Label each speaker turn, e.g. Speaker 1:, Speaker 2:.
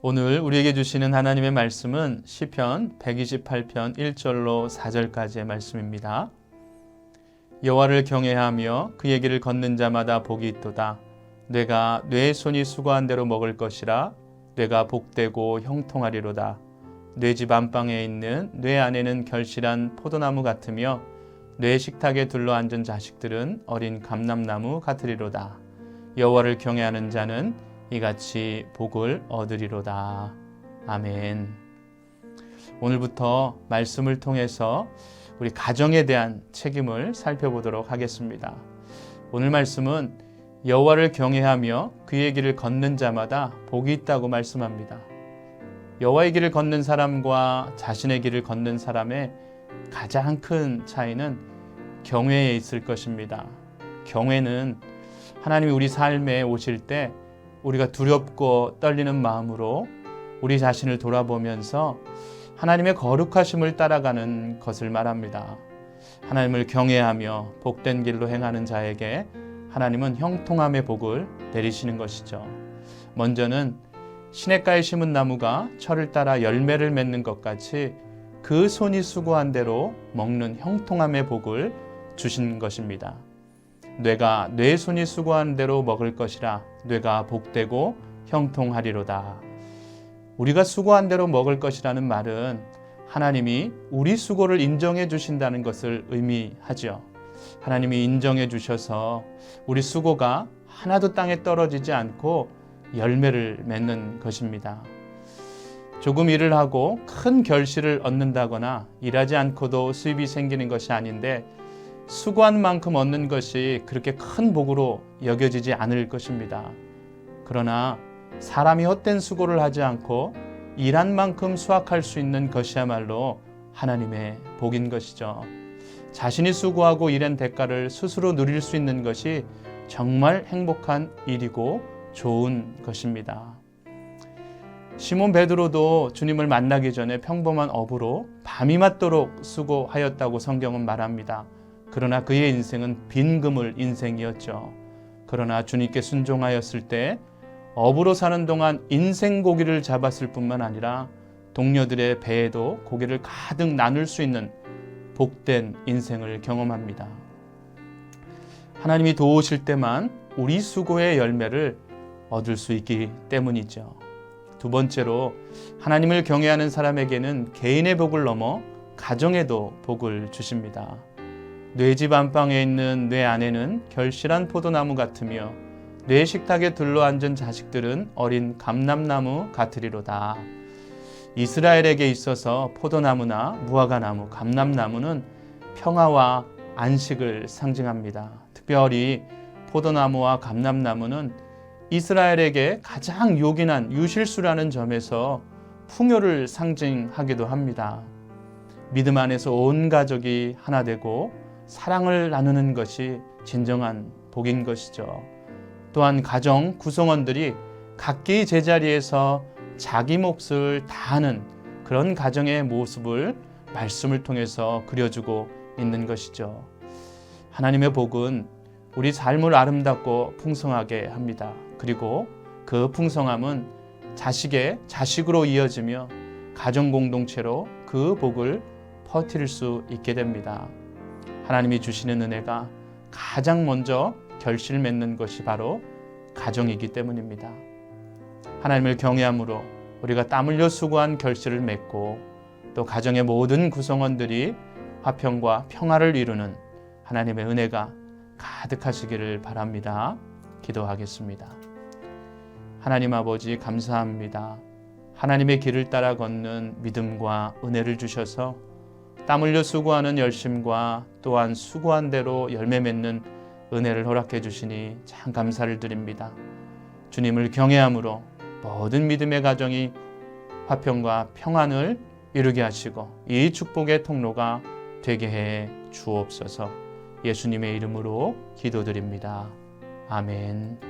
Speaker 1: 오늘 우리에게 주시는 하나님의 말씀은 시편 128편 1절로 4절까지의 말씀입니다. 여호와를 경외하며 그의 길을 걷는 자마다 복이 있도다. 뇌가 뇌의 손이 수고한 대로 먹을 것이라. 뇌가 복되고 형통하리로다. 뇌집 안방에 있는 뇌 안에는 결실한 포도나무 같으며 뇌 식탁에 둘러앉은 자식들은 어린 감람나무 같으리로다. 여호와를 경외하는 자는 이같이 복을 얻으리로다. 아멘. 오늘부터 말씀을 통해서 우리 가정에 대한 책임을 살펴보도록 하겠습니다. 오늘 말씀은 여호와를 경외하며 그의 길을 걷는 자마다 복이 있다고 말씀합니다. 여호와의 길을 걷는 사람과 자신의 길을 걷는 사람의 가장 큰 차이는 경외에 있을 것입니다. 경외는 하나님이 우리 삶에 오실 때 우리가 두렵고 떨리는 마음으로 우리 자신을 돌아보면서 하나님의 거룩하심을 따라가는 것을 말합니다. 하나님을 경외하며 복된 길로 행하는 자에게 하나님은 형통함의 복을 내리시는 것이죠. 먼저는 시냇가에 심은 나무가 철을 따라 열매를 맺는 것 같이 그 손이 수고한 대로 먹는 형통함의 복을 주신 것입니다. 뇌가 뇌 손이 수고한 대로 먹을 것이라. 뇌가 복되고 형통하리로다. 우리가 수고한 대로 먹을 것이라는 말은 하나님이 우리 수고를 인정해 주신다는 것을 의미하죠. 하나님이 인정해 주셔서 우리 수고가 하나도 땅에 떨어지지 않고 열매를 맺는 것입니다. 조금 일을 하고 큰 결실을 얻는다거나 일하지 않고도 수입이 생기는 것이 아닌데 수고한 만큼 얻는 것이 그렇게 큰 복으로 여겨지지 않을 것입니다. 그러나 사람이 헛된 수고를 하지 않고 일한 만큼 수확할 수 있는 것이야말로 하나님의 복인 것이죠. 자신이 수고하고 일한 대가를 스스로 누릴 수 있는 것이 정말 행복한 일이고 좋은 것입니다. 시몬 베드로도 주님을 만나기 전에 평범한 어부로 밤이 맞도록 수고하였다고 성경은 말합니다. 그러나 그의 인생은 빈그물 인생이었죠. 그러나 주님께 순종하였을 때 어부로 사는 동안 인생 고기를 잡았을 뿐만 아니라 동료들의 배에도 고기를 가득 나눌 수 있는 복된 인생을 경험합니다. 하나님이 도우실 때만 우리 수고의 열매를 얻을 수 있기 때문이죠. 두 번째로 하나님을 경외하는 사람에게는 개인의 복을 넘어 가정에도 복을 주십니다. 뇌집 안방에 있는 뇌 안에는 결실한 포도나무 같으며 뇌 식탁에 둘러앉은 자식들은 어린 감람나무 같으리로다. 이스라엘에게 있어서 포도나무나 무화과나무, 감람나무는 평화와 안식을 상징합니다. 특별히 포도나무와 감람나무는 이스라엘에게 가장 요긴한 유실수라는 점에서 풍요를 상징하기도 합니다. 믿음 안에서 온 가족이 하나 되고 사랑을 나누는 것이 진정한 복인 것이죠. 또한 가정 구성원들이 각기 제자리에서 자기 몫을 다하는 그런 가정의 모습을 말씀을 통해서 그려주고 있는 것이죠. 하나님의 복은 우리 삶을 아름답고 풍성하게 합니다. 그리고 그 풍성함은 자식으로 이어지며 가정 공동체로 그 복을 퍼뜨릴 수 있게 됩니다. 하나님이 주시는 은혜가 가장 먼저 결실 맺는 것이 바로 가정이기 때문입니다. 하나님을 경외함으로 우리가 땀 흘려 수고한 결실을 맺고 또 가정의 모든 구성원들이 화평과 평화를 이루는 하나님의 은혜가 가득하시기를 바랍니다. 기도하겠습니다. 하나님 아버지 감사합니다. 하나님의 길을 따라 걷는 믿음과 은혜를 주셔서 땀 흘려 수고하는 열심과 또한 수고한 대로 열매 맺는 은혜를 허락해 주시니 참 감사를 드립니다. 주님을 경외함으로 모든 믿음의 가정이 화평과 평안을 이루게 하시고 이 축복의 통로가 되게 해 주옵소서. 예수님의 이름으로 기도드립니다. 아멘.